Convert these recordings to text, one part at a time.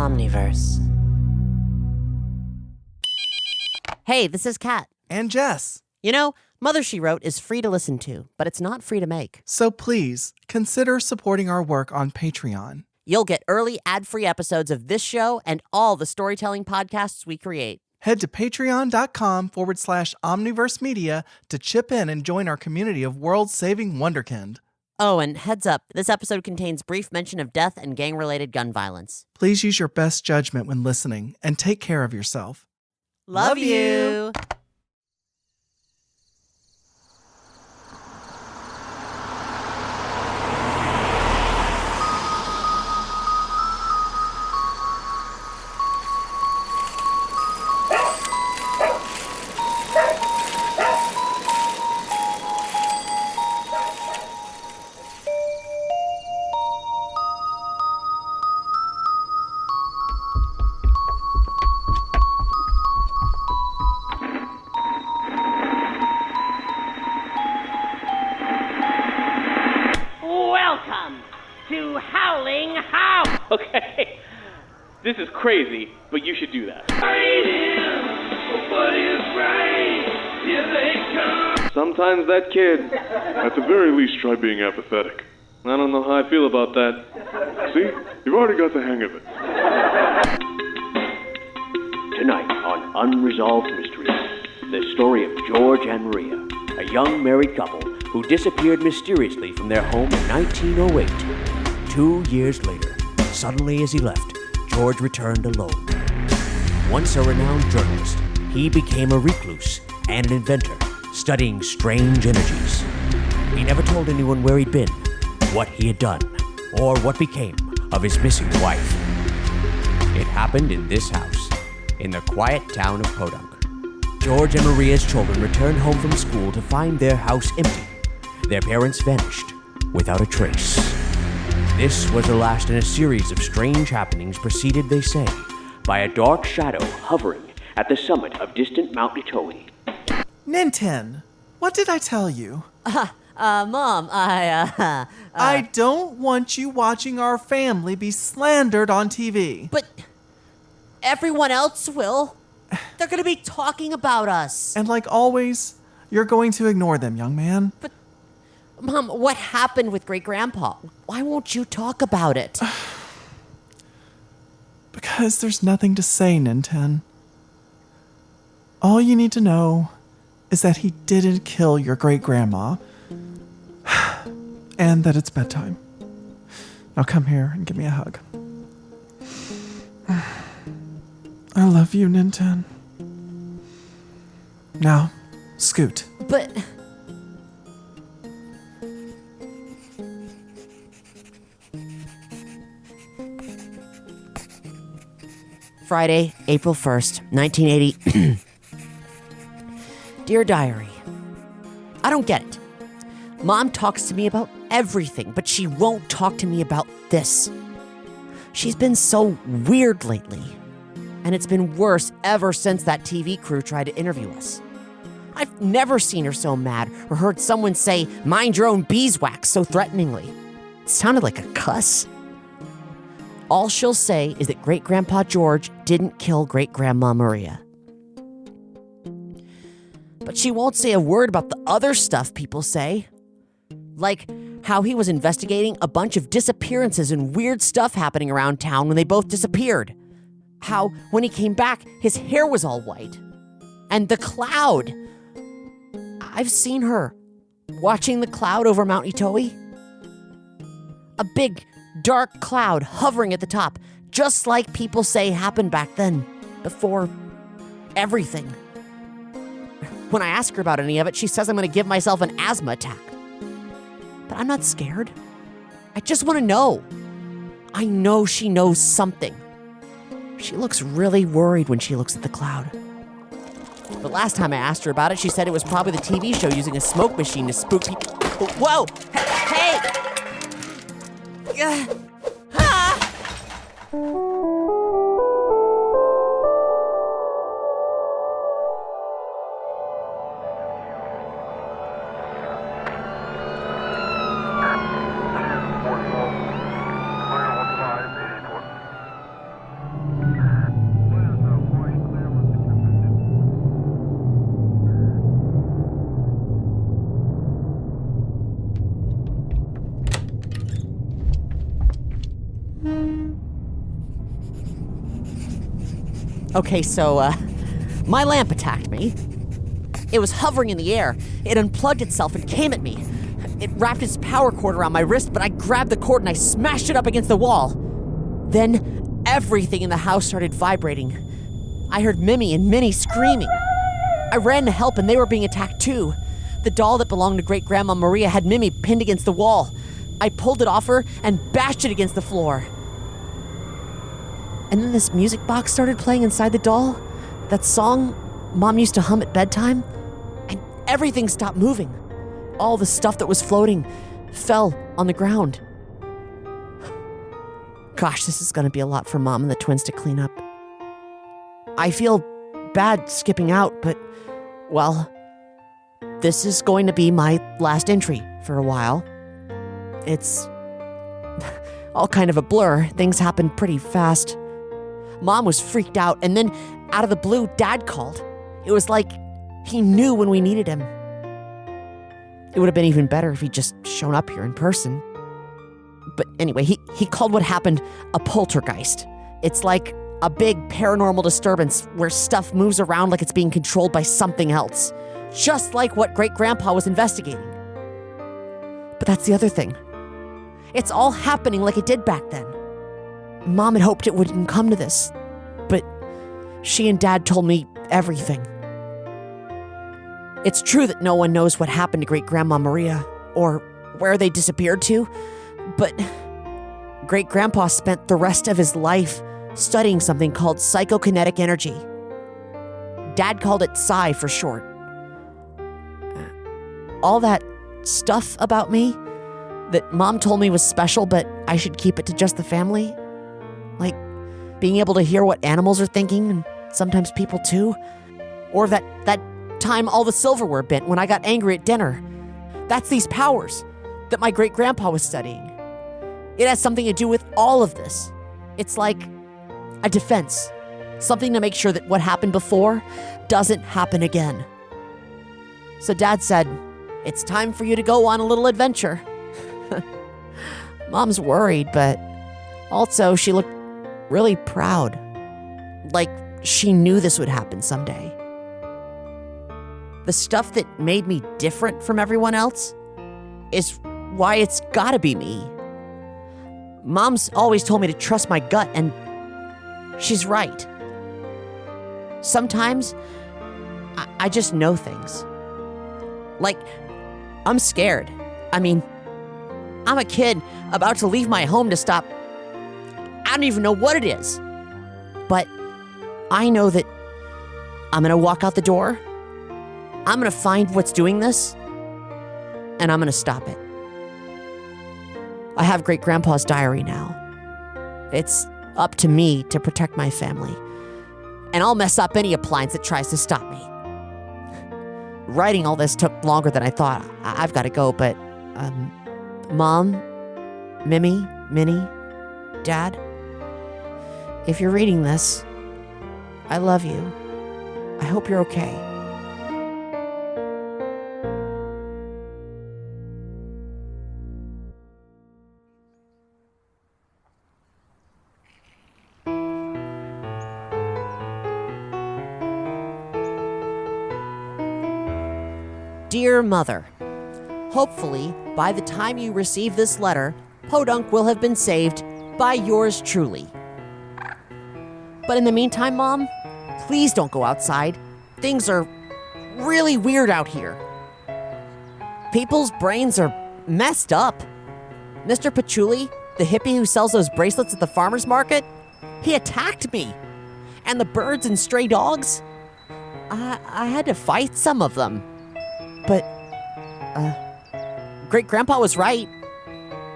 Omniverse. Hey, this is Kat. And Jess. You know, Mother She Wrote is free to listen to, but it's not free to make. So please, consider supporting our work on Patreon. You'll get early ad-free episodes of this show and all the storytelling podcasts we create. Head to patreon.com/Omniverse Media to chip in and join our community of world-saving wonderkind. Oh, and heads up, this episode contains brief mention of death and gang-related gun violence. Please use your best judgment when listening and take care of yourself. Love you! Okay, this is crazy, but you should do that. Sometimes that kid, at the very least, try being apathetic. I don't know how I feel about that. See, you've already got the hang of it. Tonight on Unresolved Mysteries, the story of George and Maria, a young married couple who disappeared mysteriously from their home in 1908. 2 years later, suddenly as he left, George returned alone. Once a renowned journalist, he became a recluse and an inventor, studying strange energies. He never told anyone where he'd been, what he had done, or what became of his missing wife. It happened in this house, in the quiet town of Podunk. George and Maria's children returned home from school to find their house empty. Their parents vanished without a trace. This was the last in a series of strange happenings preceded, they say, by a dark shadow hovering at the summit of distant Mount Itoi. Ninten, what did I tell you? Mom, I don't want you watching our family be slandered on TV. But everyone else will. They're gonna be talking about us. And like always, you're going to ignore them, young man. But Mom, what happened with Great-Grandpa? Why won't you talk about it? Because there's nothing to say, Ninten. All you need to know is that he didn't kill your great-grandma. And that it's bedtime. Now come here and give me a hug. I love you, Ninten. Now, scoot. But Friday, April 1st, 1980. Dear Diary, I don't get it. Mom talks to me about everything, but she won't talk to me about this. She's been so weird lately, and it's been worse ever since that TV crew tried to interview us. I've never seen her so mad or heard someone say, "Mind your own beeswax," so threateningly. It sounded like a cuss. All she'll say is that Great-Grandpa George didn't kill Great-Grandma Maria. But she won't say a word about the other stuff people say. Like how he was investigating a bunch of disappearances and weird stuff happening around town when they both disappeared. How, when he came back, his hair was all white. And the cloud. I've seen her watching the cloud over Mount Itoi. A big, dark cloud hovering at the top, just like people say happened back then, before everything. When I ask her about any of it, she says I'm going to give myself an asthma attack. But I'm not scared. I just want to know. I know she knows something. She looks really worried when she looks at the cloud. But last time I asked her about it, she said it was probably the TV show using a smoke machine to spook people. Whoa! Hey! Okay, so, my lamp attacked me. It was hovering in the air. It unplugged itself and came at me. It wrapped its power cord around my wrist, but I grabbed the cord and I smashed it up against the wall. Then, everything in the house started vibrating. I heard Mimi and Minnie screaming. I ran to help and they were being attacked too. The doll that belonged to Great-Grandma Maria had Mimi pinned against the wall. I pulled it off her and bashed it against the floor. And then this music box started playing inside the doll. That song Mom used to hum at bedtime. And everything stopped moving. All the stuff that was floating fell on the ground. Gosh, this is gonna be a lot for Mom and the twins to clean up. I feel bad skipping out, but, well, this is going to be my last entry for a while. It's all kind of a blur. Things happened pretty fast. Mom was freaked out, and then out of the blue, Dad called. It was like he knew when we needed him. It would have been even better if he'd just shown up here in person. But anyway, he called what happened a poltergeist. It's like a big paranormal disturbance where stuff moves around like it's being controlled by something else. Just like what Great-Grandpa was investigating. But that's the other thing. It's all happening like it did back then. Mom had hoped it wouldn't come to this, but she and Dad told me everything. It's true that no one knows what happened to Great-Grandma Maria, or where they disappeared to, but Great-Grandpa spent the rest of his life studying something called psychokinetic energy. Dad called it Psi for short. All that stuff about me that Mom told me was special, but I should keep it to just the family. Like being able to hear what animals are thinking, and sometimes people too. Or that time all the silverware bent when I got angry at dinner. That's these powers that my great-grandpa was studying. It has something to do with all of this. It's like a defense. Something to make sure that what happened before doesn't happen again. So Dad said, "It's time for you to go on a little adventure." Mom's worried, but also she looked really proud. Like she knew this would happen someday. The stuff that made me different from everyone else is why it's gotta be me. Mom's always told me to trust my gut, and she's right. Sometimes I just know things. Like, I'm scared. I mean, I'm a kid about to leave my home to stop. I don't even know what it is. But I know that I'm gonna walk out the door, I'm gonna find what's doing this, and I'm gonna stop it. I have Great-Grandpa's diary now. It's up to me to protect my family. And I'll mess up any appliance that tries to stop me. Writing all this took longer than I thought. I've got to go, but Mom, Mimi, Minnie, Dad, if you're reading this, I love you. I hope you're okay. Dear Mother, hopefully, by the time you receive this letter, Podunk will have been saved by yours truly. But in the meantime, Mom, please don't go outside. Things are really weird out here. People's brains are messed up. Mr. Patchouli, the hippie who sells those bracelets at the farmer's market, he attacked me. And the birds and stray dogs, I had to fight some of them. But, Great-Grandpa was right.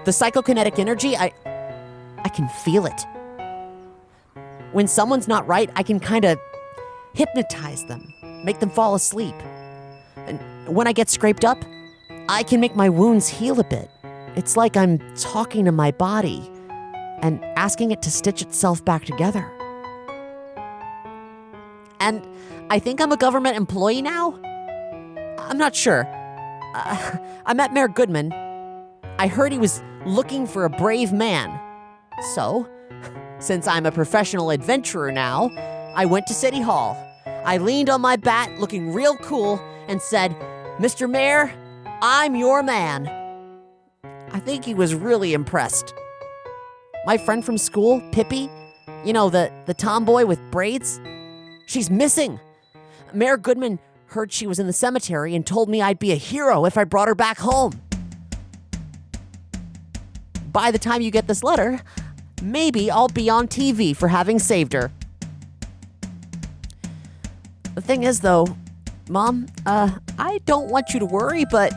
The psychokinetic energy, I can feel it. When someone's not right, I can kind of hypnotize them, make them fall asleep. And when I get scraped up, I can make my wounds heal a bit. It's like I'm talking to my body and asking it to stitch itself back together. And I think I'm a government employee now. I'm not sure. I met Mayor Goodman. I heard he was looking for a brave man. So, since I'm a professional adventurer now, I went to City Hall. I leaned on my bat, looking real cool, and said, "Mr. Mayor, I'm your man." I think he was really impressed. My friend from school, Pippi, the tomboy with braids, she's missing. Mayor Goodman heard she was in the cemetery and told me I'd be a hero if I brought her back home. By the time you get this letter, maybe I'll be on TV for having saved her. The thing is, though, Mom, I don't want you to worry, but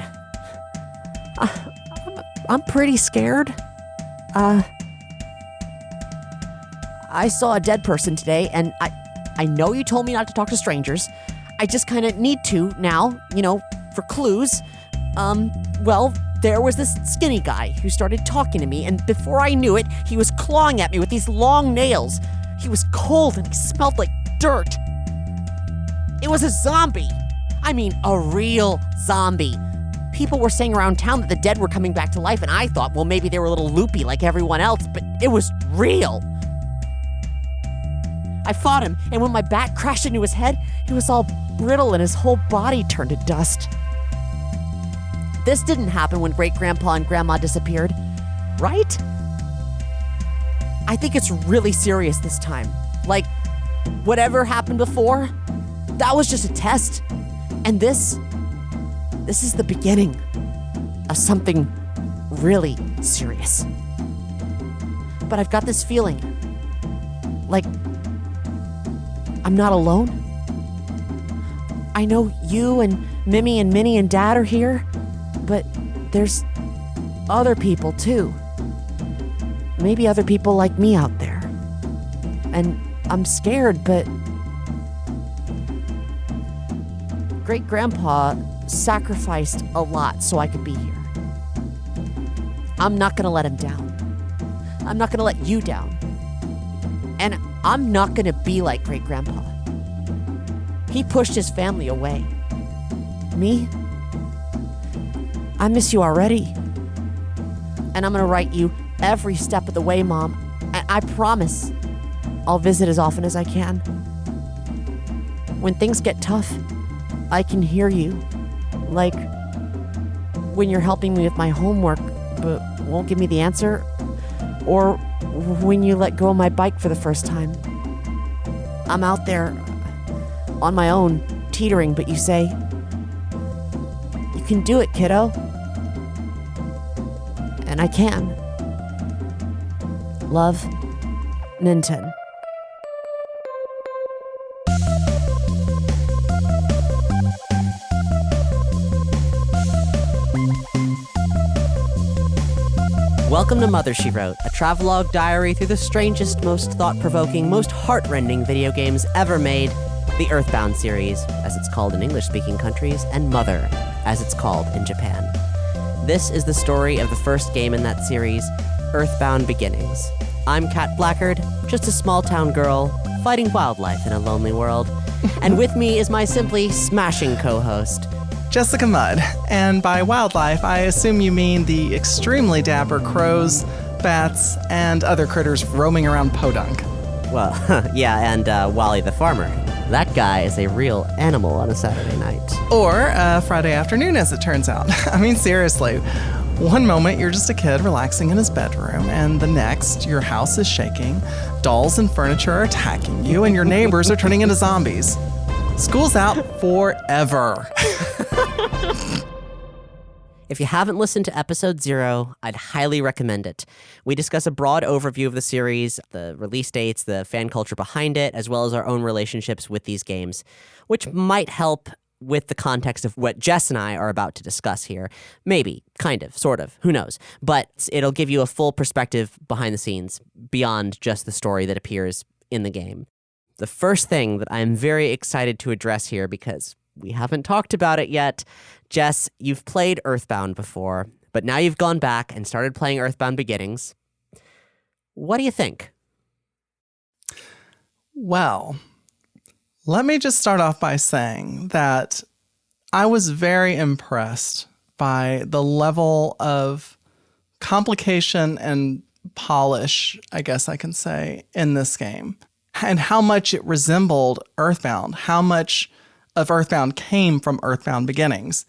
I'm pretty scared. I saw a dead person today, and I know you told me not to talk to strangers. I just kind of need to now, for clues. There was this skinny guy who started talking to me, and before I knew it, he was clawing at me with these long nails. He was cold and he smelled like dirt. It was a zombie. I mean, a real zombie. People were saying around town that the dead were coming back to life, and I thought, well, maybe they were a little loopy like everyone else, but it was real. I fought him, and when my bat crashed into his head, he was all brittle and his whole body turned to dust. This didn't happen when Great-Grandpa and Grandma disappeared, right? I think it's really serious this time. Like, whatever happened before, that was just a test. And this is the beginning of something really serious. But I've got this feeling, like, I'm not alone. I know you and Mimi and Minnie and Dad are here, but there's other people too. Maybe other people like me out there. And I'm scared, but Great-Grandpa sacrificed a lot so I could be here. I'm not gonna let him down. I'm not gonna let you down. And I'm not gonna be like Great-Grandpa. He pushed his family away. Me? I miss you already. And I'm gonna write you every step of the way, Mom. And I promise I'll visit as often as I can. When things get tough, I can hear you. Like when you're helping me with my homework, but won't give me the answer. Or when you let go of my bike for the first time. I'm out there on my own, teetering, but you say, "You can do it, kiddo." And I can. Love, Ninten. Welcome to Mother, She Wrote, a travelogue diary through the strangest, most thought-provoking, most heart-rending video games ever made, the EarthBound series, as it's called in English-speaking countries, and Mother, as it's called in Japan. This is the story of the first game in that series, EarthBound Beginnings. I'm Kat Blackard, just a small-town girl, fighting wildlife in a lonely world. And with me is my simply smashing co-host, Jessica Mudd, and by wildlife, I assume you mean the extremely dapper crows, bats, and other critters roaming around Podunk. Well, yeah, and Wally the farmer. That guy is a real animal on a Saturday night. Or Friday afternoon, as it turns out. I mean, seriously. One moment, you're just a kid relaxing in his bedroom, and the next, your house is shaking, dolls and furniture are attacking you, and your neighbors are turning into zombies. School's out forever. If you haven't listened to episode 0, I'd highly recommend it. We discuss a broad overview of the series, the release dates, the fan culture behind it, as well as our own relationships with these games, which might help with the context of what Jess and I are about to discuss here. Maybe, kind of, sort of, who knows. But it'll give you a full perspective behind the scenes, beyond just the story that appears in the game. The first thing that I'm very excited to address here, because we haven't talked about it yet. Jess, you've played EarthBound before, but now you've gone back and started playing EarthBound Beginnings. What do you think? Well, let me just start off by saying that I was very impressed by the level of complication and polish, I guess I can say, in this game. and how much it resembled EarthBound, how much of EarthBound came from EarthBound Beginnings.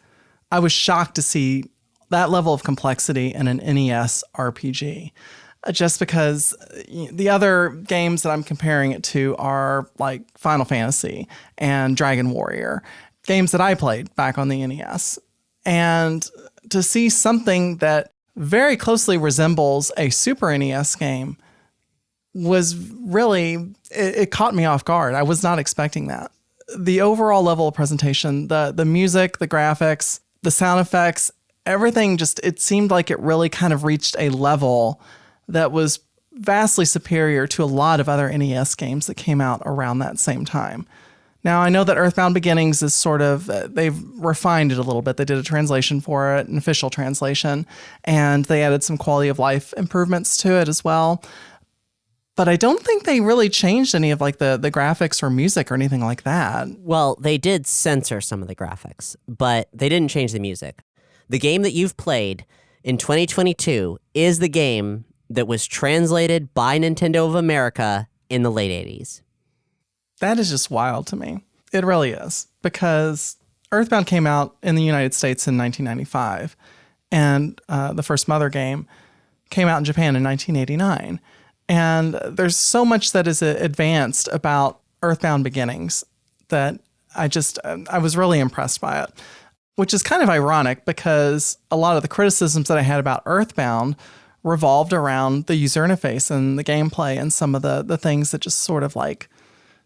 I was shocked to see that level of complexity in an NES RPG. Just because the other games that I'm comparing it to are like Final Fantasy and Dragon Warrior, games that I played back on the NES. And to see something that very closely resembles a Super NES game was really, it caught me off guard. I was not expecting that. The overall level of presentation, the music, the graphics, the sound effects, everything just, it seemed like it really kind of reached a level that was vastly superior to a lot of other NES games that came out around that same time. Now, I know that EarthBound Beginnings is sort of, they've refined it a little bit. They did a translation for it, an official translation, and they added some quality of life improvements to it as well. But I don't think they really changed any of like the graphics or music or anything like that. Well, they did censor some of the graphics, but they didn't change the music. The game that you've played in 2022 is the game that was translated by Nintendo of America in the late 80s. That is just wild to me. It really is. Because EarthBound came out in the United States in 1995. And the first Mother game came out in Japan in 1989. And there's so much that is advanced about EarthBound Beginnings that I was really impressed by it. Which is kind of ironic because a lot of the criticisms that I had about EarthBound revolved around the user interface and the gameplay and some of the things that just sort of like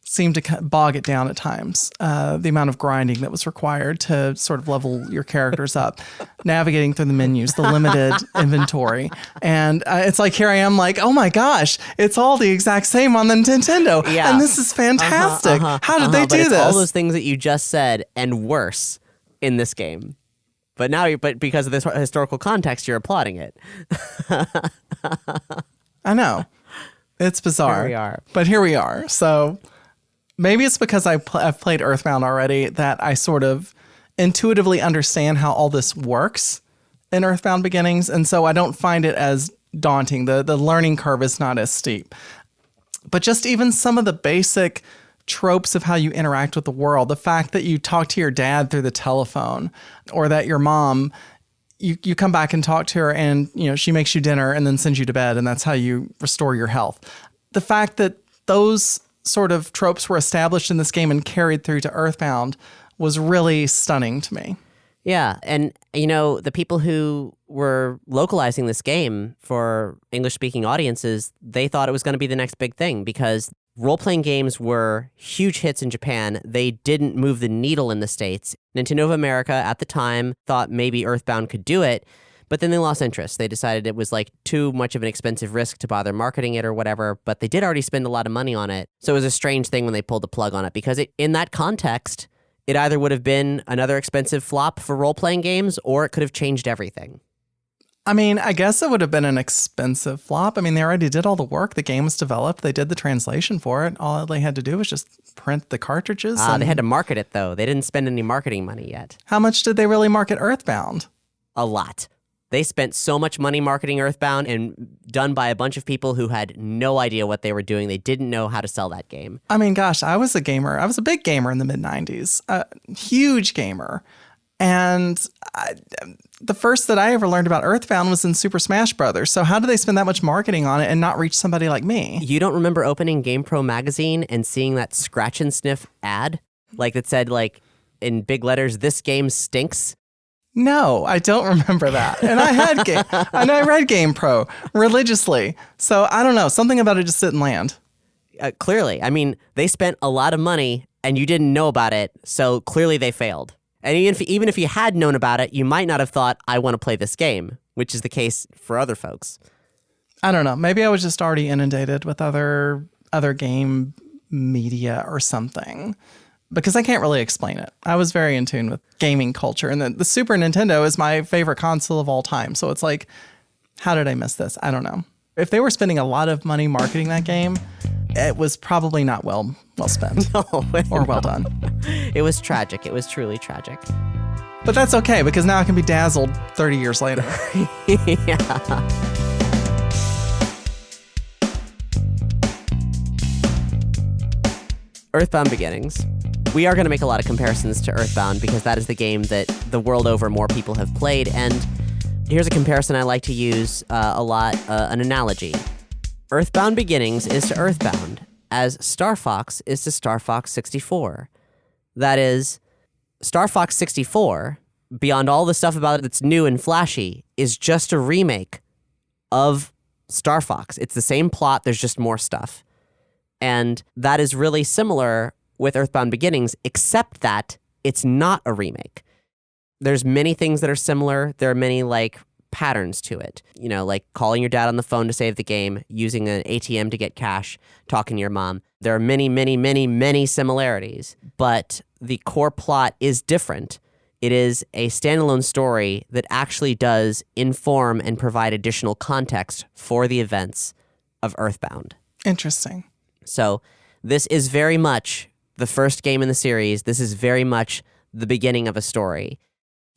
seemed to bog it down at times. The amount of grinding that was required to sort of level your characters up, navigating through the menus, the limited inventory. And it's like, here I am like, oh my gosh, it's all the exact same on the Nintendo. Yeah. And this is fantastic. How did they do it's this? all those things that you just said and worse in this game. But because of this historical context, you're applauding it. I know. It's bizarre. Here we are. But here we are. So maybe it's because I've played EarthBound already that I sort of intuitively understand how all this works in EarthBound Beginnings. And so I don't find it as daunting. The learning curve is not as steep. But just even some of the basic tropes of how you interact with the world, the fact that you talk to your dad through the telephone, or that your mom, you come back and talk to her and she makes you dinner and then sends you to bed, and that's how you restore your health. The fact that those sort of tropes were established in this game and carried through to EarthBound was really stunning to me. Yeah, and the people who were localizing this game for English-speaking audiences, they thought it was going to be the next big thing because role-playing games were huge hits in Japan. They didn't move the needle in the States. Nintendo of America at the time thought maybe EarthBound could do it, but then they lost interest. They decided it was like too much of an expensive risk to bother marketing it or whatever, but they did already spend a lot of money on it. So it was a strange thing when they pulled the plug on it because in that context, it either would have been another expensive flop for role-playing games or it could have changed everything. I mean, I guess it would have been an expensive flop. I mean, they already did all the work. The game was developed. They did the translation for it. All they had to do was just print the cartridges. They had to market it, though. They didn't spend any marketing money yet. How much did they really market EarthBound? A lot. They spent so much money marketing EarthBound and done by a bunch of people who had no idea what they were doing. They didn't know how to sell that game. I mean, gosh, I was a gamer. I was a big gamer in the mid-90s. Huge gamer. And the first that I ever learned about EarthBound was in Super Smash Brothers. So how did they spend that much marketing on it and not reach somebody like me? You don't remember opening GamePro magazine and seeing that scratch and sniff ad? Like that said, like, in big letters, "This game stinks"? No, I don't remember that. And I had and I read GamePro religiously. So I don't know. Something about it just didn't land. Clearly. I mean, they spent a lot of money and you didn't know about it. So clearly they failed. And even if you had known about it, you might not have thought, I want to play this game, which is the case for other folks. I don't know. Maybe I was just already inundated with other game media or something, because I can't really explain it. I was very in tune with gaming culture, and the Super Nintendo is my favorite console of all time. So it's like, how did I miss this? I don't know. If they were spending a lot of money marketing that game, it was probably not well spent or well done. It was tragic. It was truly tragic. But that's okay, because now I can be dazzled 30 years later. Yeah. EarthBound Beginnings. We are going to make a lot of comparisons to EarthBound because that is the game that the world over more people have played. And here's a comparison I like to use a lot, an analogy. EarthBound Beginnings is to EarthBound as Star Fox is to Star Fox 64. That is, Star Fox 64, beyond all the stuff about it that's new and flashy, is just a remake of Star Fox. It's the same plot, there's just more stuff. And that is really similar with EarthBound Beginnings, except that it's not a remake. There's many things that are similar. There are many, patterns to it. Like calling your dad on the phone to save the game, using an ATM to get cash, talking to your mom. There are many, many, many, many similarities, but the core plot is different. It is a standalone story that actually does inform and provide additional context for the events of EarthBound. Interesting. So this is very much the first game in the series. This is very much the beginning of a story.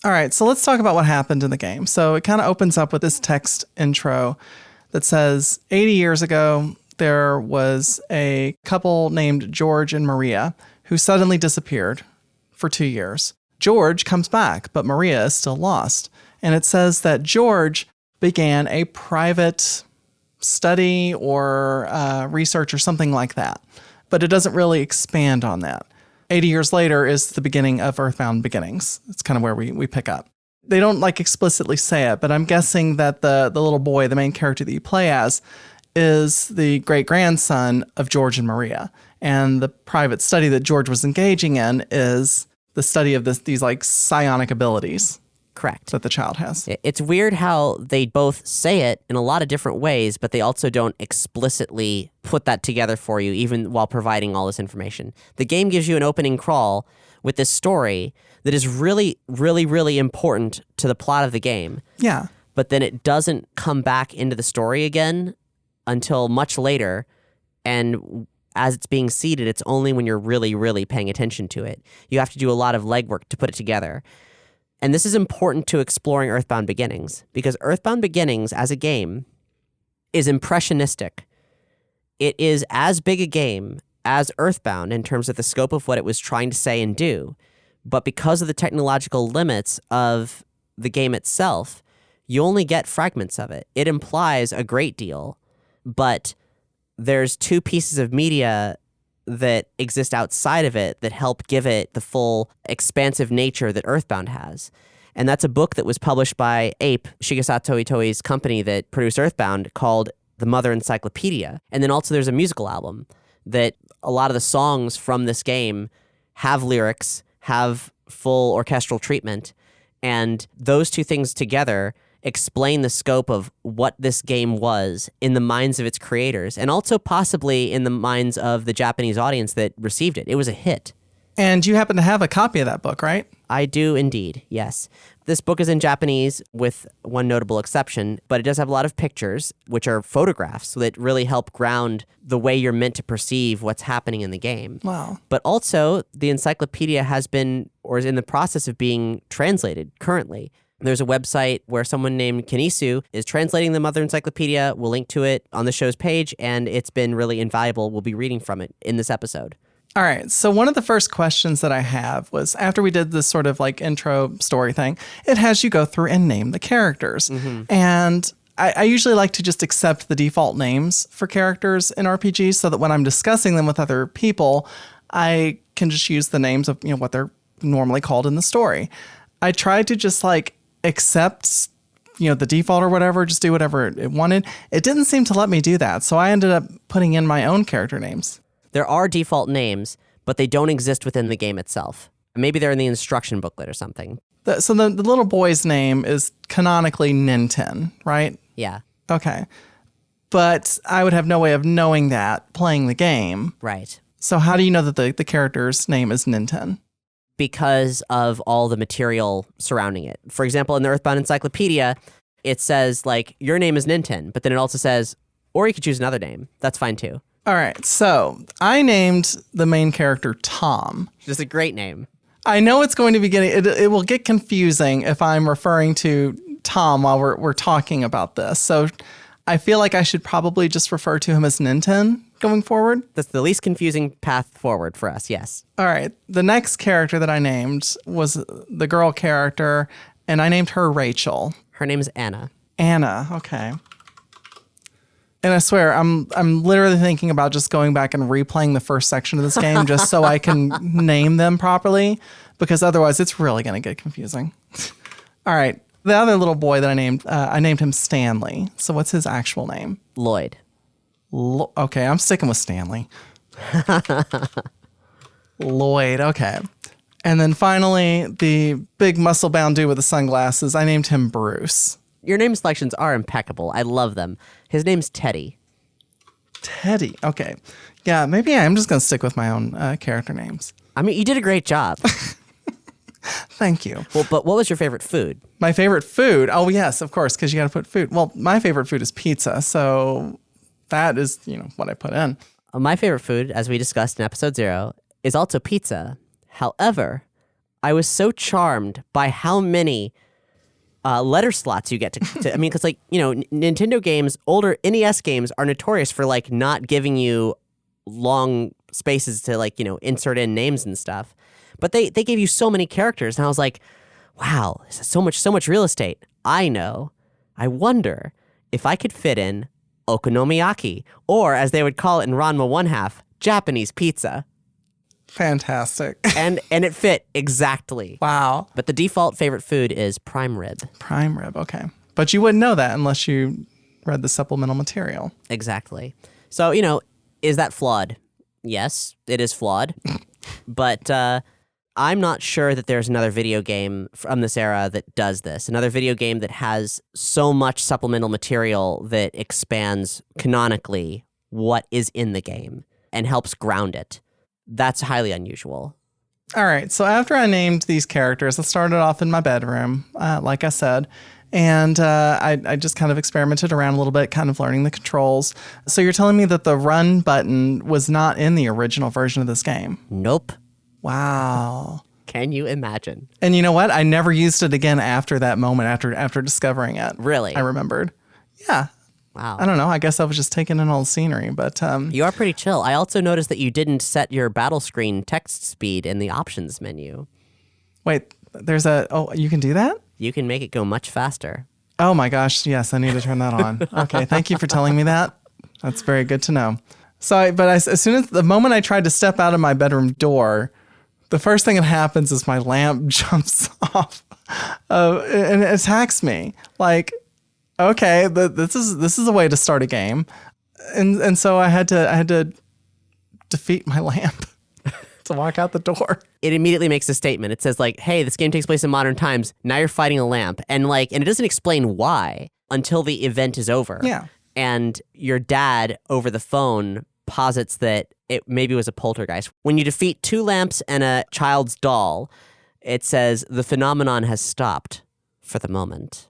All right, so let's talk about what happened in the game. So it kind of opens up with this text intro that says, 80 years ago, there was a couple named George and Maria who suddenly disappeared for 2 years. George comes back, but Maria is still lost. And it says that George began a private study or research or something like that. But it doesn't really expand on that. 80 years later is the beginning of EarthBound Beginnings. It's kind of where we pick up. They don't explicitly say it, but I'm guessing that the little boy, the main character that you play as, is the great-grandson of George and Maria. And the private study that George was engaging in is the study of these psionic abilities. Correct. That the child has. It's weird how they both say it in a lot of different ways, but they also don't explicitly put that together for you, even while providing all this information. The game gives you an opening crawl with this story that is really, really, really important to the plot of the game. Yeah. But then it doesn't come back into the story again until much later, and as it's being seeded, it's only when you're really, really paying attention to it. You have to do a lot of legwork to put it together. And this is important to exploring EarthBound Beginnings, because EarthBound Beginnings as a game is impressionistic. It is as big a game as EarthBound in terms of the scope of what it was trying to say and do. But because of the technological limits of the game itself, you only get fragments of it. It implies a great deal, but there's two pieces of media that exist outside of it that help give it the full expansive nature that EarthBound has. And that's a book that was published by Ape, Shigesato Itoi's company that produced EarthBound, called The Mother Encyclopedia. And then also there's a musical album that a lot of the songs from this game have lyrics, have full orchestral treatment, and those two things together explain the scope of what this game was in the minds of its creators, and also possibly in the minds of the Japanese audience that received it. It was a hit. And you happen to have a copy of that book, right? I do indeed, yes. This book is in Japanese with one notable exception, but it does have a lot of pictures, which are photographs that really help ground the way you're meant to perceive what's happening in the game. Wow. But also, the encyclopedia has been, or is in the process of being translated currently. There's a website where someone named Kenisu is translating the Mother Encyclopedia. We'll link to it on the show's page, and it's been really invaluable. We'll be reading from it in this episode. All right. So one of the first questions that I have was, after we did this sort of intro story thing, it has you go through and name the characters. Mm-hmm. And I usually like to just accept the default names for characters in RPGs so that when I'm discussing them with other people, I can just use the names of what they're normally called in the story. I tried to just accept the default or whatever, just do whatever it wanted. It didn't seem to let me do that, so I ended up putting in my own character names. There are default names, but they don't exist within the game itself. Maybe they're in the instruction booklet or something. So the little boy's name is canonically Ninten, right? Yeah. Okay. But I would have no way of knowing that playing the game. Right. So how do you know that the character's name is Ninten? Because of all the material surrounding it. For example, in the EarthBound Encyclopedia, it says, your name is Ninten, but then it also says, or you could choose another name. That's fine, too. All right, so I named the main character Tom. Just a great name. I know it's going to be it will get confusing if I'm referring to Tom while we're talking about this. So I feel like I should probably just refer to him as Ninten, going forward? That's the least confusing path forward for us, yes. All right. The next character that I named was the girl character, and I named her Rachel. Her name is Anna. Anna, okay. And I swear, I'm literally thinking about just going back and replaying the first section of this game just so I can name them properly, because otherwise it's really going to get confusing. All right. The other little boy that I named him Stanley. So what's his actual name? Lloyd. Okay, I'm sticking with Stanley. Lloyd, okay. And then finally, the big muscle-bound dude with the sunglasses, I named him Bruce. Your name selections are impeccable. I love them. His name's Teddy. Teddy, okay. Yeah, maybe I'm just going to stick with my own character names. I mean, you did a great job. Thank you. Well, but what was your favorite food? My favorite food? Oh, yes, of course, because you got to put food. Well, my favorite food is pizza, so that is, what I put in. My favorite food, as we discussed in episode 0, is also pizza. However, I was so charmed by how many letter slots you get to I mean, because Nintendo games, older NES games are notorious for not giving you long spaces to insert in names and stuff. But they gave you so many characters, and I was like, wow, this is so much real estate. I wonder if I could fit in okonomiyaki, or as they would call it in Ranma 1/2, Japanese pizza. Fantastic. And it fit exactly. Wow. But the default favorite food is prime rib. Prime rib, okay. But you wouldn't know that unless you read the supplemental material. Exactly. So, is that flawed? Yes, it is flawed. But I'm not sure that there's another video game from this era that does this. Another video game that has so much supplemental material that expands canonically what is in the game and helps ground it. That's highly unusual. All right, so after I named these characters, I started off in my bedroom, like I said, and I just kind of experimented around a little bit, kind of learning the controls. So you're telling me that the run button was not in the original version of this game? Nope. Wow. Can you imagine? And you know what? I never used it again after that moment, after discovering it. Really? I remembered. Yeah. Wow. I don't know. I guess I was just taking in all the scenery, but... You are pretty chill. I also noticed that you didn't set your battle screen text speed in the options menu. Wait, there's you can do that? You can make it go much faster. Oh my gosh, yes, I need to turn that on. Okay, thank you for telling me that. That's very good to know. So, as soon as the moment I tried to step out of my bedroom door, the first thing that happens is my lamp jumps off and it attacks me. Okay, this is a way to start a game, and so I had to defeat my lamp to walk out the door. It immediately makes a statement. It says hey, this game takes place in modern times. Now you're fighting a lamp, and it doesn't explain why until the event is over. Yeah, and your dad over the phone posits that it maybe was a poltergeist. When you defeat 2 lamps and a child's doll, it says the phenomenon has stopped for the moment.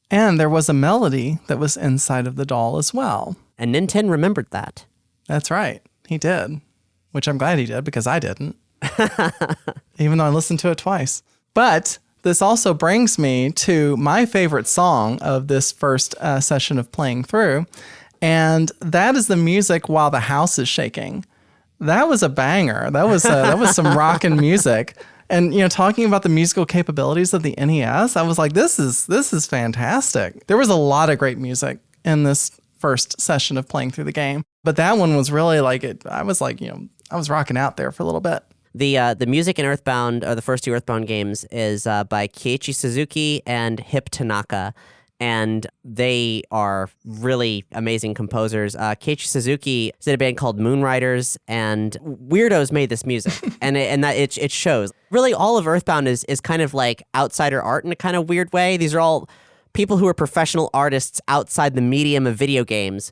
And there was a melody that was inside of the doll as well. And Ninten remembered that. That's right. He did. Which I'm glad he did, because I didn't. Even though I listened to it twice. But this also brings me to my favorite song of this first session of playing through. And that is the music while the house is shaking. That was a banger. That was some rockin' music. And, talking about the musical capabilities of the NES, I was like, this is fantastic. There was a lot of great music in this first session of playing through the game. But that one was really I was rocking out there for a little bit. The music in EarthBound, or the first 2 EarthBound games, is by Keiichi Suzuki and Hip Tanaka. And they are really amazing composers. Keiichi Suzuki is in a band called Moonriders, and weirdos made this music, and it shows. Really, all of EarthBound is kind of like outsider art in a kind of weird way. These are all people who are professional artists outside the medium of video games,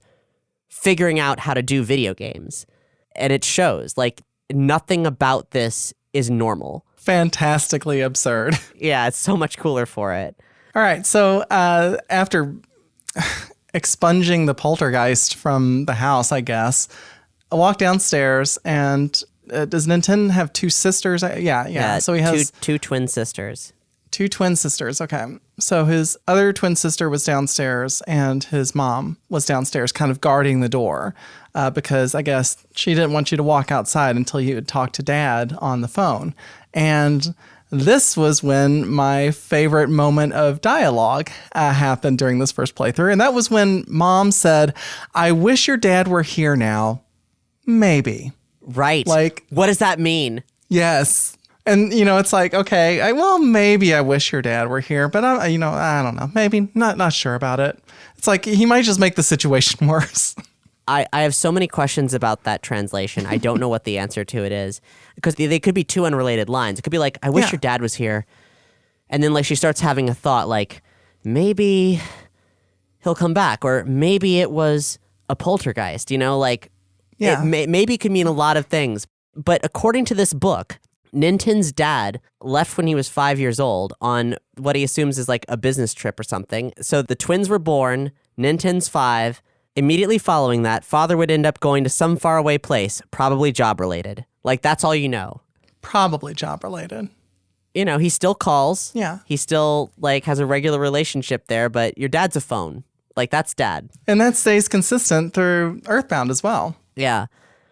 figuring out how to do video games, and it shows. Nothing about this is normal. Fantastically absurd. Yeah, it's so much cooler for it. All right, so after expunging the poltergeist from the house, I guess, I walk downstairs, and does Ninten have 2 sisters? Yeah. So he has two twin sisters. 2 twin sisters. Okay. So his other twin sister was downstairs and his mom was downstairs kind of guarding the door because I guess she didn't want you to walk outside until you had talked to Dad on the phone. And this was when my favorite moment of dialogue happened during this first playthrough. And that was when Mom said, "I wish your dad were here now. Maybe." Right. Like, what does that mean? Yes. And, it's like, okay, well, maybe I wish your dad were here, but I don't know. Maybe not sure about it. It's like he might just make the situation worse. I have so many questions about that translation. I don't know what the answer to it is because they could be two unrelated lines. It could be like, "I wish your dad was here." And then like she starts having a thought like, maybe he'll come back, or maybe it was a poltergeist, maybe it could mean a lot of things. But according to this book, Ninten's dad left when he was 5 years old on what he assumes is like a business trip or something. So the twins were born, Ninten's 5. Immediately following that, father would end up going to some faraway place, probably job-related. Like, that's all you know. Probably job-related. He still calls. Yeah. He still, has a regular relationship there, but your dad's a phone. Like, that's Dad. And that stays consistent through EarthBound as well. Yeah.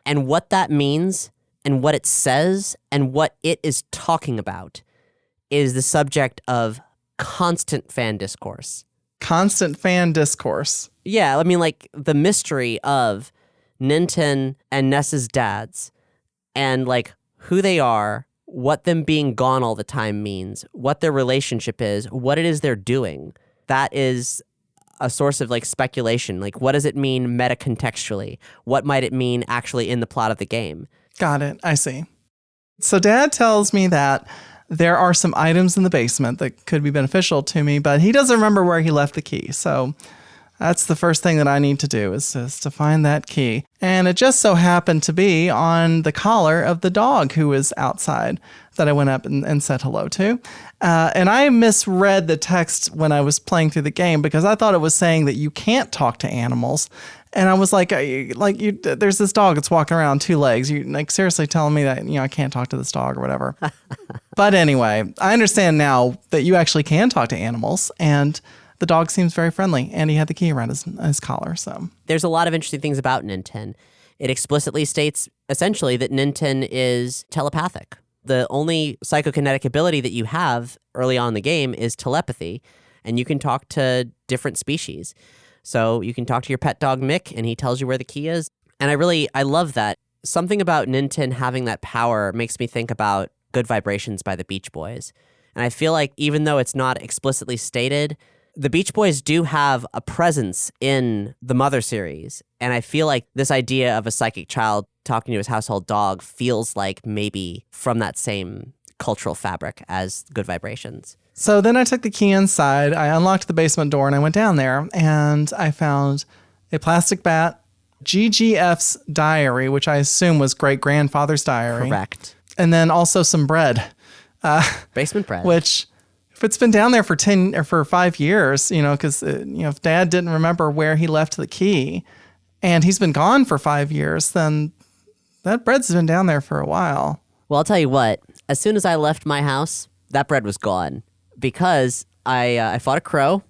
And what that means and what it says and what it is talking about is the subject of constant fan discourse. Constant fan discourse. Yeah, I mean, the mystery of Ninten and Ness's dads and, who they are, what them being gone all the time means, what their relationship is, what it is they're doing. That is a source of, speculation. What does it mean meta-contextually? What might it mean actually in the plot of the game? Got it. I see. So Dad tells me that there are some items in the basement that could be beneficial to me, but he doesn't remember where he left the key. So that's the first thing that I need to do is to find that key. And it just so happened to be on the collar of the dog who was outside that I went up and said hello to. And I misread the text when I was playing through the game because I thought it was saying that you can't talk to animals. And I was like, there's this dog that's walking around on 2 legs. You seriously telling me that, I can't talk to this dog or whatever. But anyway, I understand now that you actually can talk to animals, and the dog seems very friendly, and he had the key around his collar. So there's a lot of interesting things about Ninten. It explicitly states essentially that Ninten is telepathic. The only psychokinetic ability that you have early on in the game is telepathy, and you can talk to different species. So you can talk to your pet dog, Mick, and he tells you where the key is. And I love that. Something about Ninten having that power makes me think about Good Vibrations by the Beach Boys. And I feel like even though it's not explicitly stated, the Beach Boys do have a presence in the Mother series. And I feel like this idea of a psychic child talking to his household dog feels like maybe from that same cultural fabric as Good Vibrations. So then I took the key inside, I unlocked the basement door, and I went down there, and I found a plastic bat, GGF's diary, which I assume was great-grandfather's diary. Correct. And then also some bread. Basement bread. Which, if it's been down there for 5 years, because, if Dad didn't remember where he left the key, and he's been gone for 5 years, then that bread's been down there for a while. Well, I'll tell you what, as soon as I left my house, that bread was gone. Because I fought a crow.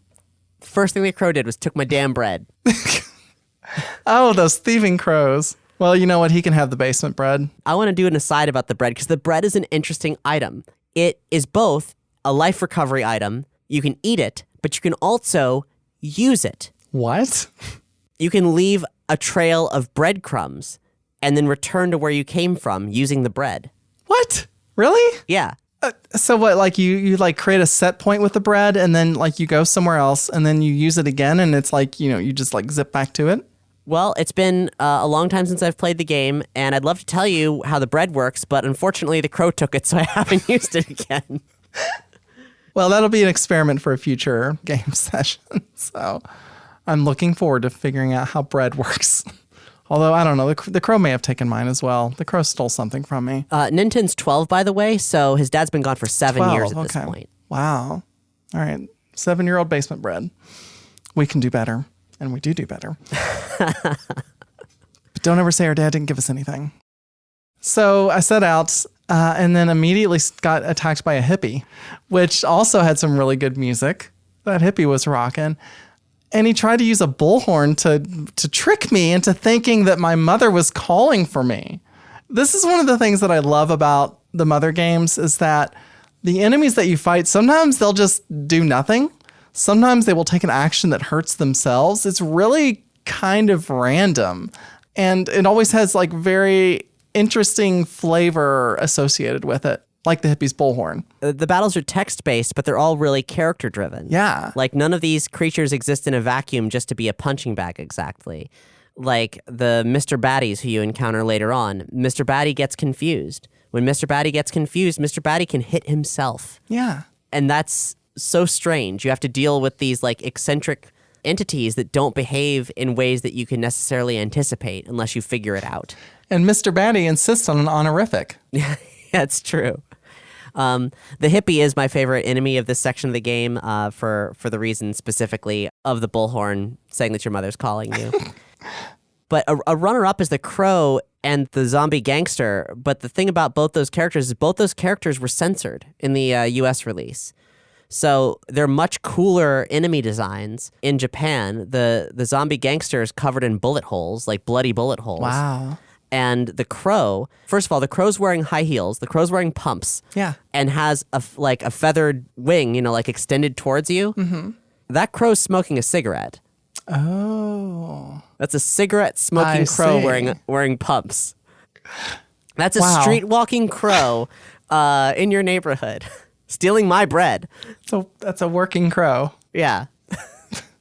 First thing the crow did was took my damn bread. Oh, those thieving crows. Well, you know what? He can have the basement bread. I want to do an aside about the bread because the bread is an interesting item. It is both a life recovery item. You can eat it, but you can also use it. What? You can leave a trail of breadcrumbs and then return to where you came from using the bread. What? Really? Yeah. So what, you create a set point with the bread and then you go somewhere else and then you use it again and it's you just zip back to it? Well, it's been a long time since I've played the game and I'd love to tell you how the bread works, but unfortunately the crow took it so I haven't used it again. Well, that'll be an experiment for a future game session. So I'm looking forward to figuring out how bread works. Although, I don't know, the crow may have taken mine as well. The crow stole something from me. Ninten's 12, by the way, so his dad's been gone for 7 years at this point. Wow. All right. 7-year-old basement bread. We can do better, and we do better. But don't ever say our dad didn't give us anything. So I set out, and then immediately got attacked by a hippie, which also had some really good music. That hippie was rocking. And he tried to use a bullhorn to trick me into thinking that my mother was calling for me. This is one of the things that I love about the Mother games is that the enemies that you fight, sometimes they'll just do nothing. Sometimes they will take an action that hurts themselves. It's really kind of random. And it always has like very interesting flavor associated with it, like the hippie's bullhorn. The battles are text-based, but they're all really character-driven. Yeah. Like, none of these creatures exist in a vacuum just to be a punching bag exactly. Like the Mr. Baddies who you encounter later on. Mr. Baddie gets confused. When Mr. Baddie gets confused, Mr. Baddie can hit himself. Yeah. And that's so strange. You have to deal with these like eccentric entities that don't behave in ways that you can necessarily anticipate unless you figure it out. And Mr. Baddie insists on an honorific. That's true. The hippie is my favorite enemy of this section of the game for the reason specifically of the bullhorn saying that your mother's calling you. But a runner-up is the crow and the zombie gangster. But the thing about both those characters is both those characters were censored in the US release. So they're much cooler enemy designs in Japan. The zombie gangster is covered in bullet holes, like bloody bullet holes. Wow. And the crow, first of all, the crow's wearing high heels. The crow's wearing pumps. Yeah. And has a feathered wing, like extended towards you. Mm-hmm. That crow's smoking a cigarette. Oh. That's a cigarette smoking crow wearing pumps. That's a street walking crow in your neighborhood, stealing my bread. So that's a working crow. Yeah.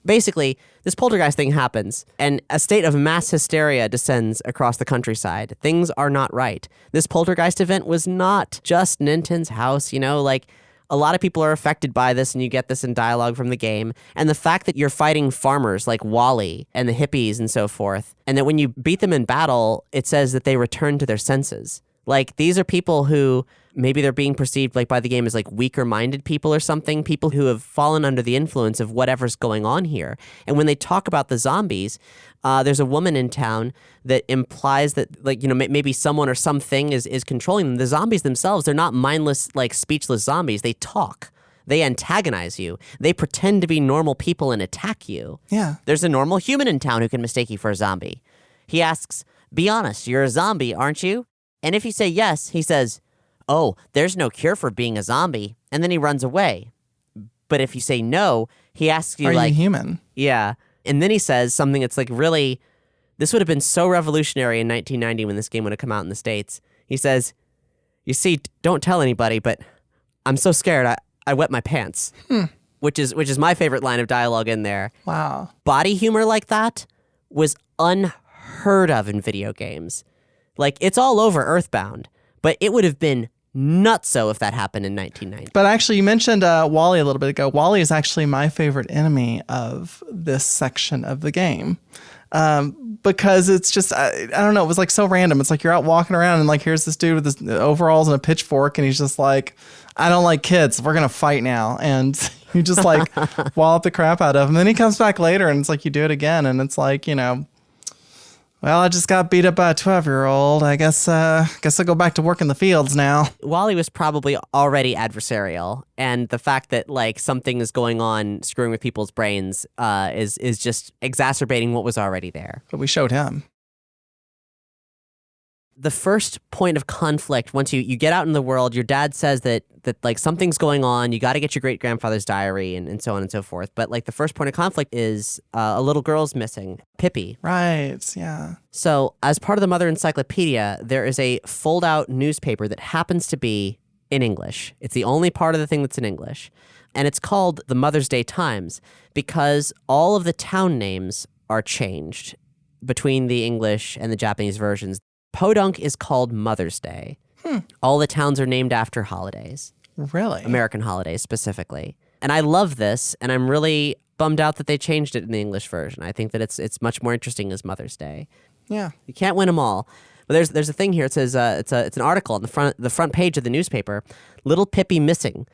Basically, this poltergeist thing happens, and a state of mass hysteria descends across the countryside. Things are not right. This poltergeist event was not just Ninten's house, like a lot of people are affected by this, and you get this in dialogue from the game. And the fact that you're fighting farmers like Wally and the hippies and so forth, and that when you beat them in battle, it says that they return to their senses. Like, these are people who maybe they're being perceived like by the game as like weaker-minded people or something, people who have fallen under the influence of whatever's going on here. And when they talk about the zombies, there's a woman in town that implies that maybe someone or something is controlling them. The zombies themselves, they're not mindless, like speechless zombies. They talk. They antagonize you. They pretend to be normal people and attack you. Yeah. There's a normal human in town who can mistake you for a zombie. He asks, "Be honest, you're a zombie, aren't you?" And if you say yes, he says, "Oh, there's no cure for being a zombie," and then he runs away. But if you say no, he asks you, Are you human? Yeah. And then he says something that's like really, this would have been so revolutionary in 1990 when this game would have come out in the States. He says, "You see, don't tell anybody, but I'm so scared I wet my pants." Which is my favorite line of dialogue in there. Wow. Body humor like that was unheard of in video games. Like, it's all over EarthBound, but it would have been nutso if that happened in 1990. But actually, you mentioned Wally a little bit ago. Wally is actually my favorite enemy of this section of the game. Because it's just, I don't know, it was like so random. It's like you're out walking around and like here's this dude with his overalls and a pitchfork and he's just like, "I don't like kids. We're going to fight now." And you just like wallop the crap out of him. Then he comes back later and it's like you do it again and it's like, well, I just got beat up by a 12-year-old. I guess I'll go back to work in the fields now. Wally was probably already adversarial, and the fact that like something is going on screwing with people's brains is just exacerbating what was already there. But we showed him. The first point of conflict, once you get out in the world, your dad says that like something's going on, you got to get your great-grandfather's diary and so on and so forth. But like the first point of conflict is a little girl's missing, Pippi. Right, yeah. So as part of the Mother Encyclopedia, there is a fold-out newspaper that happens to be in English. It's the only part of the thing that's in English. And it's called the Mother's Day Times because all of the town names are changed between the English and the Japanese versions. Podunk is called Mother's Day. All the towns are named after holidays. Really? American holidays specifically. And I love this, and I'm really bummed out that they changed it in the English version. I think that it's much more interesting as Mother's Day. Yeah. You can't win them all. But there's a thing here. It says it's an article on the front page of the newspaper. "Little Pippi missing.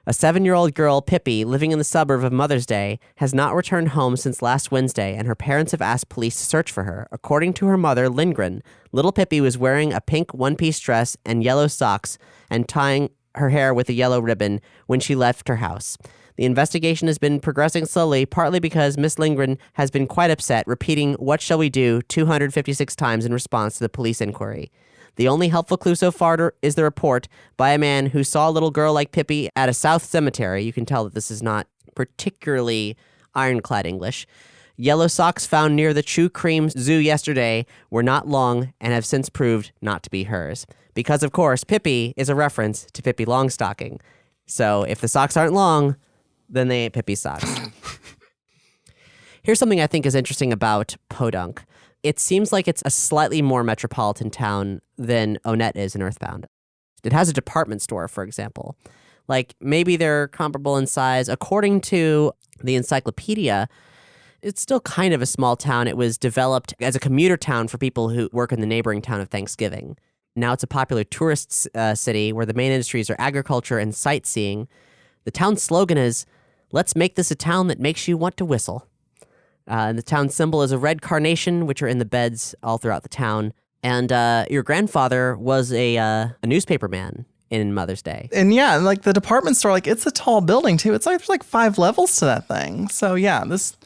A 7-year-old girl, Pippi, living in the suburb of Mother's Day, has not returned home since last Wednesday, and her parents have asked police to search for her. According to her mother, Lindgren, little Pippi was wearing a pink one-piece dress and yellow socks and tying her hair with a yellow ribbon when she left her house. The investigation has been progressing slowly, partly because Miss Lindgren has been quite upset, repeating, "What shall we do?" 256 times in response to the police inquiry. The only helpful clue so far is the report by a man who saw a little girl like Pippi at a South cemetery. You can tell that this is not particularly ironclad English. Yellow socks found near the True Cream Zoo yesterday were not long and have since proved not to be hers. Because, of course, Pippi is a reference to Pippi Longstocking. So if the socks aren't long, then they ain't Pippi's socks. Here's something I think is interesting about Podunk. It seems like it's a slightly more metropolitan town than Onett is in EarthBound. It has a department store, for example. Like, maybe they're comparable in size. According to the encyclopedia, it's still kind of a small town. It was developed as a commuter town for people who work in the neighboring town of Thanksgiving. Now it's a popular tourist city where the main industries are agriculture and sightseeing. The town's slogan is, "Let's make this a town that makes you want to whistle." And the town symbol is a red carnation, which are in the beds all throughout the town. And your grandfather was a newspaper man in Mother's Day. And yeah, like the department store, like it's a tall building too. It's like there's like 5 levels to that thing. So yeah, this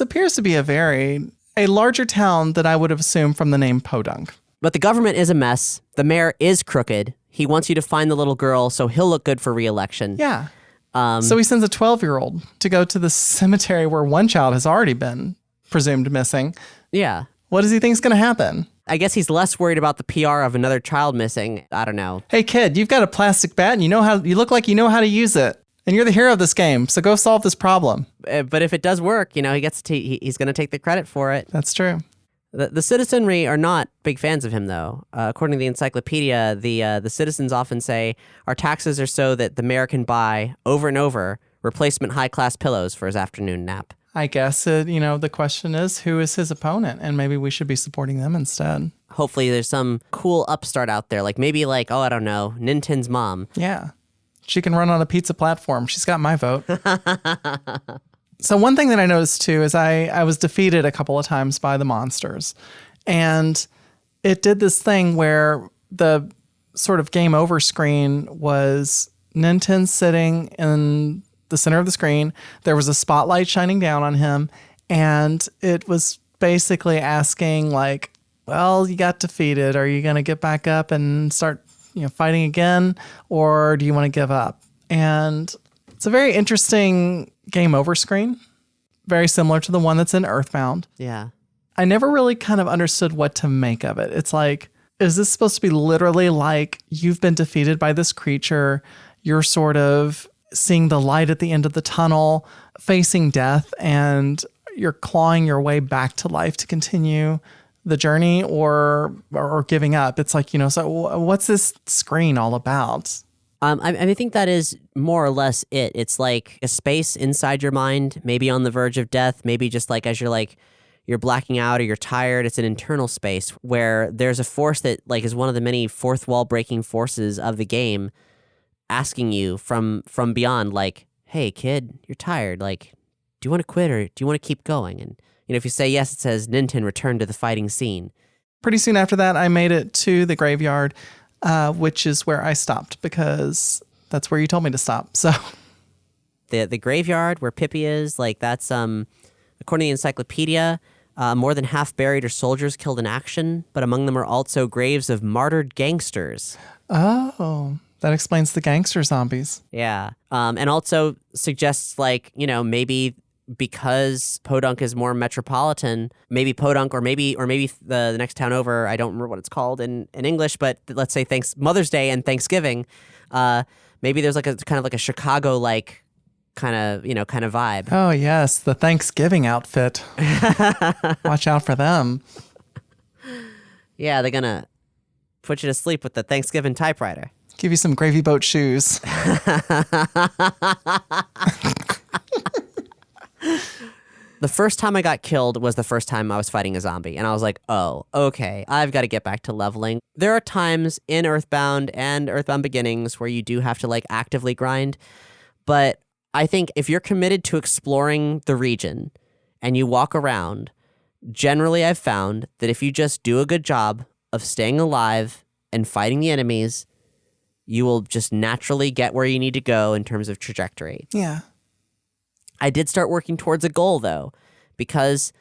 appears to be a larger town than I would have assumed from the name Podunk. But the government is a mess. The mayor is crooked. He wants you to find the little girl so he'll look good for re-election. Yeah. So he sends a 12-year-old to go to the cemetery where one child has already been presumed missing. Yeah. What does he think is going to happen? I guess he's less worried about the PR of another child missing. I don't know. Hey kid, you've got a plastic bat and you look like you know how to use it. And you're the hero of this game, so go solve this problem. But if it does work, he's going to take the credit for it. That's true. The citizenry are not big fans of him, though. According to the encyclopedia, the citizens often say, our taxes are so that the mayor can buy, over and over, replacement high-class pillows for his afternoon nap. I guess, the question is, who is his opponent? And maybe we should be supporting them instead. Hopefully there's some cool upstart out there, maybe I don't know, Ninten's mom. Yeah. She can run on a pizza platform. She's got my vote. So one thing that I noticed too is I was defeated a couple of times by the monsters. And it did this thing where the sort of game over screen was Ninten sitting in the center of the screen. There was a spotlight shining down on him. And it was basically asking well, you got defeated. Are you going to get back up and start fighting again? Or do you want to give up? And it's a very interesting game over screen, very similar to the one that's in EarthBound. Yeah. I never really kind of understood what to make of it. It's like, is this supposed to be literally like you've been defeated by this creature? You're sort of seeing the light at the end of the tunnel, facing death, and you're clawing your way back to life to continue the journey or giving up. It's like, so what's this screen all about? I think that is more or less it. It's like a space inside your mind, maybe on the verge of death, maybe just as you're blacking out or you're tired. It's an internal space where there's a force that is one of the many fourth wall breaking forces of the game asking you from beyond, hey kid, you're tired. Do you want to quit or do you want to keep going? And if you say yes, it says Ninten return to the fighting scene. Pretty soon after that, I made it to the graveyard. Which is where I stopped because that's where you told me to stop. So the graveyard where Pippi is, that's according to the encyclopedia, more than half buried are soldiers killed in action, but among them are also graves of martyred gangsters. Oh, that explains the gangster zombies. Yeah. And also suggests maybe because Podunk is more metropolitan, maybe Podunk or maybe the next town over, I don't remember what it's called in English, but let's say Mother's Day and Thanksgiving, maybe there's a kind of a Chicago kind of vibe. Oh yes, the Thanksgiving outfit. Watch out for them. Yeah, they're gonna put you to sleep with the Thanksgiving typewriter. Give you some gravy boat shoes. The first time I got killed was the first time I was fighting a zombie, and I was like, oh, okay, I've got to get back to leveling. There are times in EarthBound and EarthBound Beginnings where you do have to actively grind. But I think if you're committed to exploring the region and you walk around, generally I've found that if you just do a good job of staying alive and fighting the enemies, you will just naturally get where you need to go in terms of trajectory. Yeah. I did start working towards a goal, though, because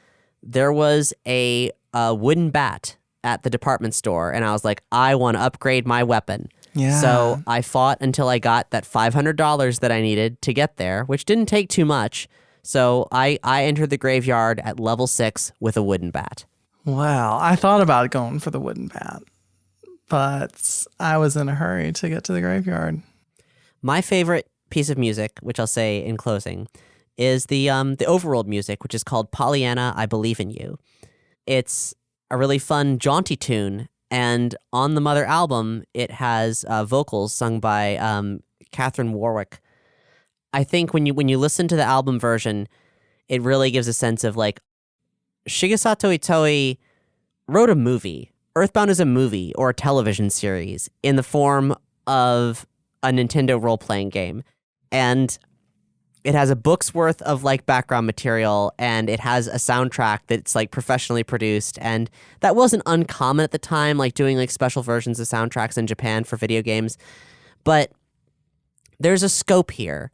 there was a wooden bat at the department store, and I was like, I want to upgrade my weapon. Yeah. So I fought until I got that $500 that I needed to get there, which didn't take too much. So I entered the graveyard at level 6 with a wooden bat. Wow. I thought about going for the wooden bat, but I was in a hurry to get to the graveyard. My favorite piece of music, which I'll say in closing, is the overworld music, which is called Pollyanna, I Believe in You. It's a really fun, jaunty tune, and on the Mother album, it has vocals sung by Catherine Warwick. I think when you listen to the album version, it really gives a sense of like Shigesato Itoi wrote a movie. EarthBound is a movie or a television series in the form of a Nintendo role-playing game. And it has a book's worth of like background material, and it has a soundtrack that's like professionally produced. And that wasn't uncommon at the time, like doing like special versions of soundtracks in Japan for video games. But there's a scope here.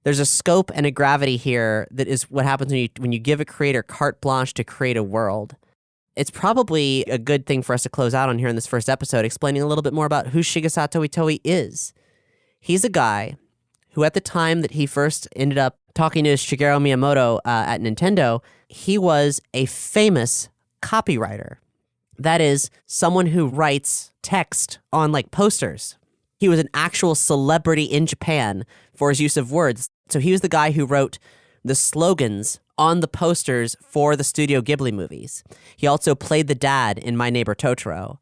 There's a scope and a gravity here that is what happens when you give a creator carte blanche to create a world. It's probably a good thing for us to close out on here in this first episode, explaining a little bit more about who Shigesato Itoi is. He's a guy who, at the time that he first ended up talking to Shigeru Miyamoto at Nintendo, he was a famous copywriter. That is, someone who writes text on like posters. He was an actual celebrity in Japan for his use of words. So he was the guy who wrote the slogans on the posters for the Studio Ghibli movies. He also played the dad in My Neighbor Totoro.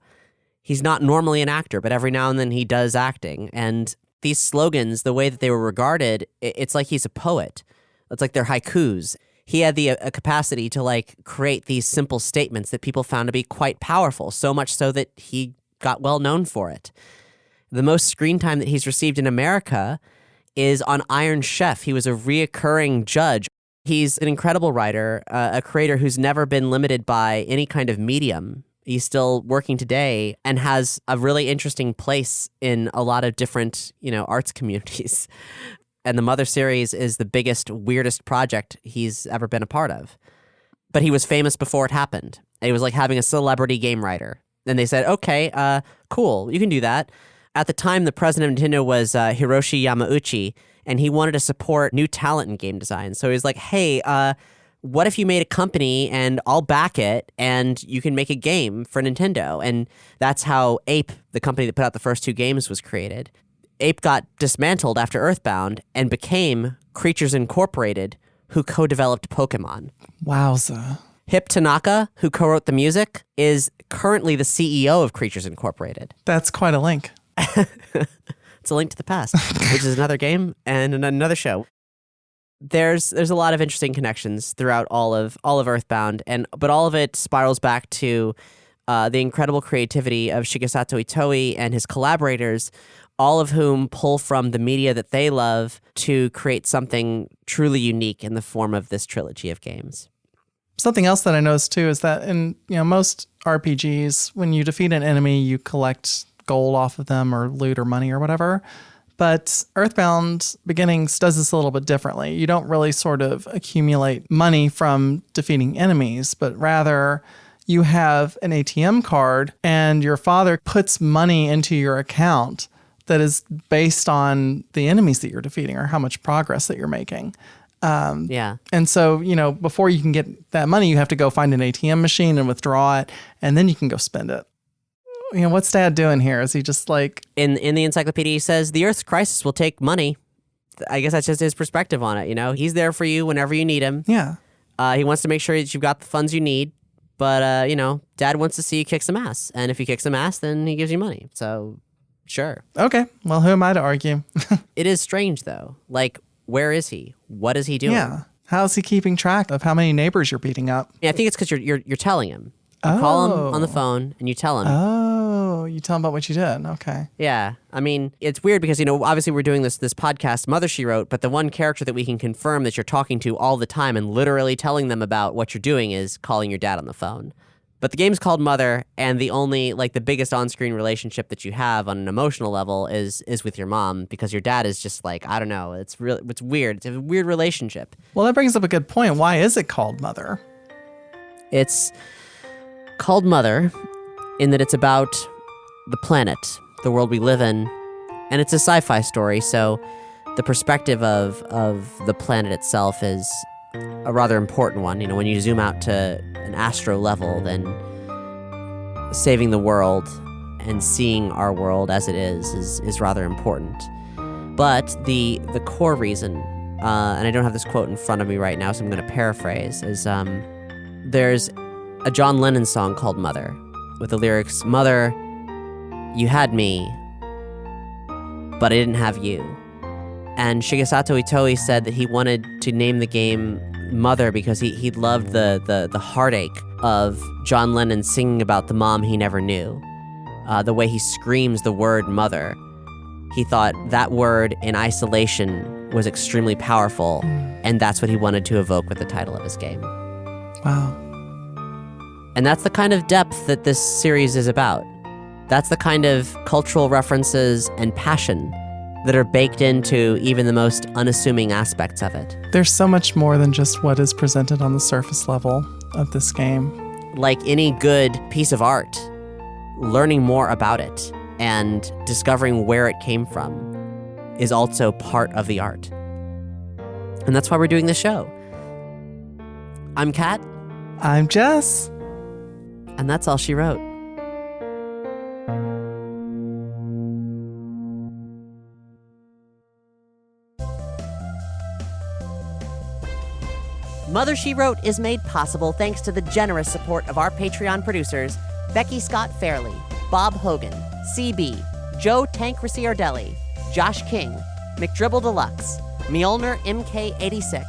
He's not normally an actor, but every now and then he does acting. And these slogans, the way that they were regarded, it's like he's a poet. It's like they're haikus. He had the capacity to like create these simple statements that people found to be quite powerful, so much so that he got well known for it. The most screen time that he's received in America is on Iron Chef. He was a reoccurring judge. He's an incredible writer, a creator who's never been limited by any kind of medium. He's still working today and has a really interesting place in a lot of different, arts communities. And the Mother series is the biggest, weirdest project he's ever been a part of. But he was famous before it happened. And he was like having a celebrity game writer. And they said, okay, cool, you can do that. At the time, the president of Nintendo was Hiroshi Yamauchi, and he wanted to support new talent in game design. So he was like, hey, what if you made a company and I'll back it and you can make a game for Nintendo? And that's how Ape, the company that put out the first 2 games, was created. Ape got dismantled after EarthBound and became Creatures Incorporated, who co-developed Pokemon. Wowza. Hip Tanaka, who co-wrote the music, is currently the CEO of Creatures Incorporated. That's quite a link. It's a link to the past, which is another game and another show. There's a lot of interesting connections throughout all of EarthBound, but all of it spirals back to the incredible creativity of Shigesato Itoi and his collaborators, all of whom pull from the media that they love to create something truly unique in the form of this trilogy of games. Something else that I noticed too is that in most RPGs, when you defeat an enemy, you collect gold off of them or loot or money or whatever. But EarthBound Beginnings does this a little bit differently. You don't really sort of accumulate money from defeating enemies, but rather you have an ATM card and your father puts money into your account that is based on the enemies that you're defeating or how much progress that you're making. Yeah. And so, before you can get that money, you have to go find an ATM machine and withdraw it, and then you can go spend it. What's Dad doing here? Is he just like... In the encyclopedia, he says, the Earth's crisis will take money. I guess that's just his perspective on it, He's there for you whenever you need him. Yeah. He wants to make sure that you've got the funds you need. But, Dad wants to see you kick some ass. And if you kick some ass, then he gives you money. So, sure. Okay. Well, who am I to argue? It is strange, though. Like, where is he? What is he doing? Yeah. How's he keeping track of how many neighbors you're beating up? Yeah, I think it's because you're telling him. You call him on the phone and you tell him. Oh. Oh, you tell them about what you did. Okay. Yeah. I mean, it's weird because, obviously we're doing this podcast, Mother, She Wrote, but the one character that we can confirm that you're talking to all the time and literally telling them about what you're doing is calling your dad on the phone. But the game's called Mother, and the only, the biggest on-screen relationship that you have on an emotional level is with your mom, because your dad is just I don't know, it's weird. It's a weird relationship. Well, that brings up a good point. Why is it called Mother? It's called Mother in that it's about the planet, the world we live in, and it's a sci-fi story, so the perspective of the planet itself is a rather important one. When you zoom out to an astro level, then saving the world and seeing our world as it is rather important. But the core reason, and I don't have this quote in front of me right now, so I'm going to paraphrase, is there's a John Lennon song called Mother, with the lyrics, "Mother, you had me, but I didn't have you." And Shigesato Itoi said that he wanted to name the game Mother because he loved the heartache of John Lennon singing about the mom he never knew. The way he screams the word mother. He thought that word in isolation was extremely powerful, and that's what he wanted to evoke with the title of his game. Wow. And that's the kind of depth that this series is about. That's the kind of cultural references and passion that are baked into even the most unassuming aspects of it. There's so much more than just what is presented on the surface level of this game. Like any good piece of art, learning more about it and discovering where it came from is also part of the art. And that's why we're doing this show. I'm Kat. I'm Jess. And that's all she wrote. Mother, She Wrote is made possible thanks to the generous support of our Patreon producers, Becky Scott Fairley, Bob Hogan, CB, Joe Tank Ricciardelli, Josh King, McDribble Deluxe, Mjolnir MK86,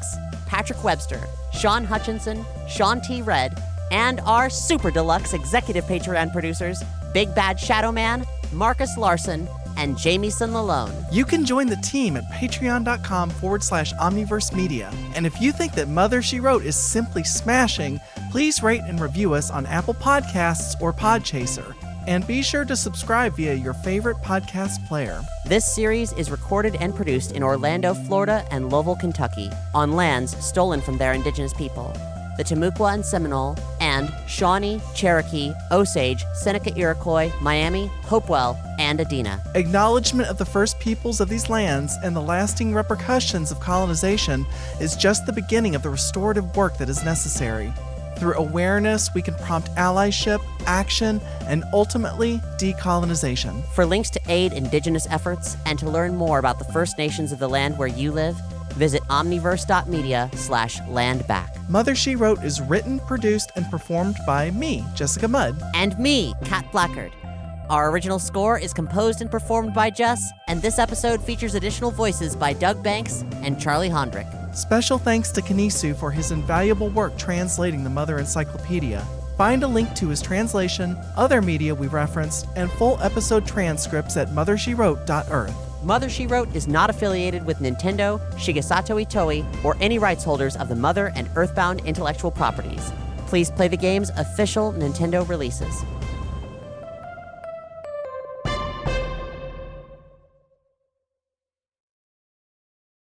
Patrick Webster, Sean Hutchinson, Sean T. Red, and our super deluxe executive Patreon producers, Big Bad Shadow Man, Marcus Larson, and Jamieson Lalone. You can join the team at patreon.com/omniverse media. And if you think that Mother, She Wrote is simply smashing, please rate and review us on Apple Podcasts or Podchaser. And be sure to subscribe via your favorite podcast player. This series is recorded and produced in Orlando, Florida and Louisville, Kentucky, on lands stolen from their indigenous people, the Timucua and Seminole, and Shawnee, Cherokee, Osage, Seneca Iroquois, Miami, Hopewell, and Adena. Acknowledgement of the first peoples of these lands and the lasting repercussions of colonization is just the beginning of the restorative work that is necessary. Through awareness, we can prompt allyship, action, and ultimately decolonization. For links to aid indigenous efforts and to learn more about the First Nations of the land where you live, visit omniverse.media/landback. Mother, She Wrote is written, produced, and performed by me, Jessica Mudd. And me, Kat Blackard. Our original score is composed and performed by Jess, and this episode features additional voices by Doug Banks and Charlie Hondrick. Special thanks to Kanisu for his invaluable work translating the Mother Encyclopedia. Find a link to his translation, other media we referenced, and full episode transcripts at mothershewrote.earth. Mother, She Wrote is not affiliated with Nintendo, Shigesato Itoi, or any rights holders of the Mother and EarthBound intellectual properties. Please play the game's official Nintendo releases.